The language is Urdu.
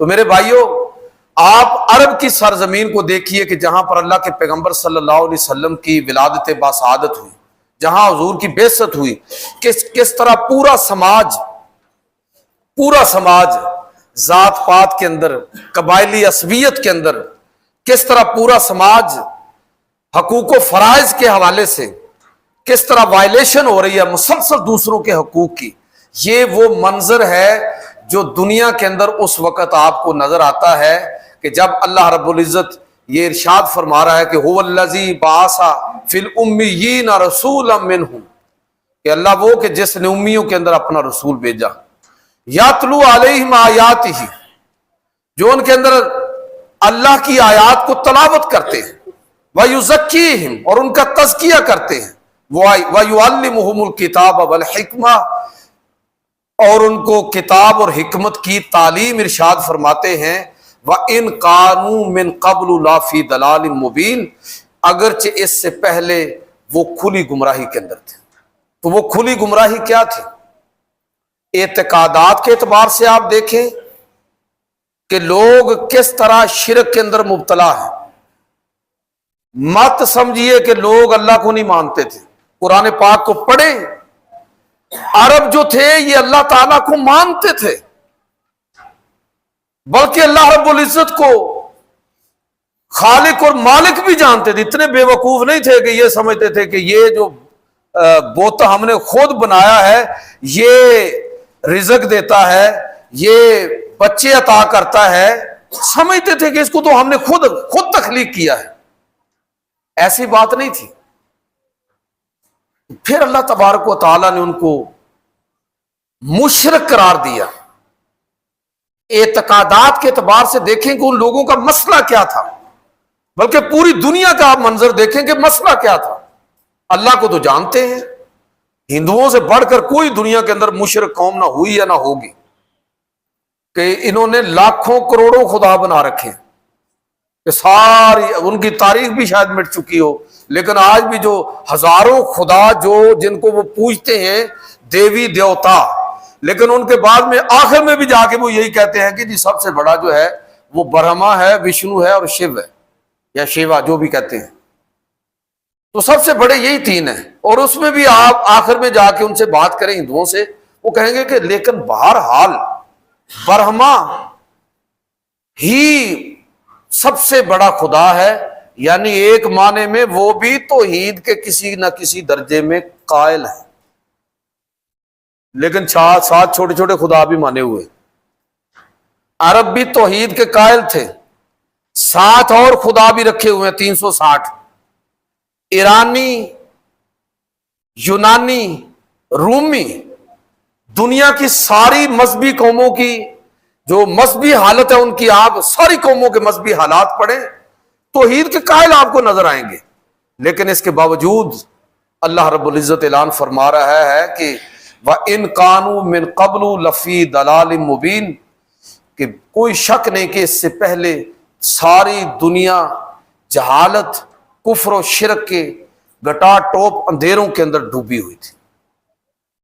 تو میرے بھائیوں، آپ عرب کی سرزمین کو دیکھیے کہ جہاں پر اللہ کے پیغمبر صلی اللہ علیہ وسلم کی ولادت باسعادت ہوئی، جہاں حضور کی بعثت ہوئی، کس طرح پورا سماج ذات پات کے اندر، قبائلی عصبیت کے اندر، کس طرح پورا سماج حقوق و فرائض کے حوالے سے کس طرح وائلیشن ہو رہی ہے مسلسل دوسروں کے حقوق کی. یہ وہ منظر ہے جو دنیا کے اندر اس وقت آپ کو نظر آتا ہے کہ جب اللہ رب العزت یہ ارشاد فرما رہا ہے کہ هو الذی بعث فی الامیین رسولا منہم، کہ اللہ وہ کہ جس نے امیوں کے اندر اپنا رسول بھیجا، یاتلو علیہم آیاتہ، جو ان کے اندر اللہ کی آیات کو تلاوت کرتے ہیں، وَيُزَكِّيهِمْ، اور ان کا تزکیہ کرتے ہیں، وَيُعَلِّمُهُمُ الْكِتَابَ وَالْحِكْمَةَ، اور ان کو کتاب اور حکمت کی تعلیم ارشاد فرماتے ہیں، وَإِنْ كَانُوا مِنْ قَبْلُ لَا فِي ضَلَالٍ مُبِينٍ، اگرچہ اس سے پہلے وہ کھلی گمراہی کے اندر تھے. تو وہ کھلی گمراہی کیا تھی؟ اعتقادات کے اعتبار سے آپ دیکھیں کہ لوگ کس طرح شرک کے اندر مبتلا ہیں. مت سمجھیے کہ لوگ اللہ کو نہیں مانتے تھے. قرآن پاک کو پڑھیں، عرب جو تھے یہ اللہ تعالیٰ کو مانتے تھے، بلکہ اللہ رب العزت کو خالق اور مالک بھی جانتے تھے. اتنے بے وقوف نہیں تھے کہ یہ سمجھتے تھے کہ یہ جو بت ہم نے خود بنایا ہے، یہ رزق دیتا ہے، یہ بچے عطا کرتا ہے. سمجھتے تھے کہ اس کو تو ہم نے خود تخلیق کیا ہے. ایسی بات نہیں تھی. پھر اللہ تبارک و تعالیٰ نے ان کو مشرک قرار دیا. اعتقادات کے اعتبار سے دیکھیں کہ ان لوگوں کا مسئلہ کیا تھا، بلکہ پوری دنیا کا آپ منظر دیکھیں کہ مسئلہ کیا تھا. اللہ کو تو جانتے ہیں، ہندوؤں سے بڑھ کر کوئی دنیا کے اندر مشرک قوم نہ ہوئی یا نہ ہوگی، کہ انہوں نے لاکھوں کروڑوں خدا بنا رکھے ہیں، کہ ساری ان کی تاریخ بھی شاید مٹ چکی ہو، لیکن آج بھی جو ہزاروں خدا جن کو وہ پوجتے ہیں دیوی دیوتا، لیکن ان کے بعد میں آخر میں بھی جا کے وہ یہی کہتے ہیں کہ جی سب سے بڑا جو ہے وہ برہما ہے، وشنو ہے اور شیو ہے، یا شیوا جو بھی کہتے ہیں. تو سب سے بڑے یہی تین ہیں. اور اس میں بھی آپ آخر میں جا کے ان سے بات کریں ہندوؤں سے، وہ کہیں گے کہ لیکن بہرحال برہما ہی سب سے بڑا خدا ہے. یعنی ایک معنی میں وہ بھی توحید کے کسی نہ کسی درجے میں قائل ہے، لیکن ساتھ چھوٹے چھوٹے خدا بھی مانے ہوئے. عرب بھی توحید کے قائل تھے، ساتھ اور خدا بھی رکھے ہوئے ہیں 360. ایرانی، یونانی، رومی، دنیا کی ساری مذہبی قوموں کی جو مذہبی حالت ہے ان کی آپ ساری قوموں کے مذہبی حالات پڑھیں، توحید کے قائل آپ کو نظر آئیں گے. لیکن اس کے باوجود اللہ رب العزت اعلان فرما رہا ہے کہ وَإِنْ كَانُوا مِنْ قَبْلُ لَفِي ضَلَالٍ مُبِينٍ، کہ کوئی شک نہیں کہ اس سے پہلے ساری دنیا جہالت، کفر و شرک کے گٹا ٹوپ اندھیروں کے اندر ڈوبی ہوئی تھی.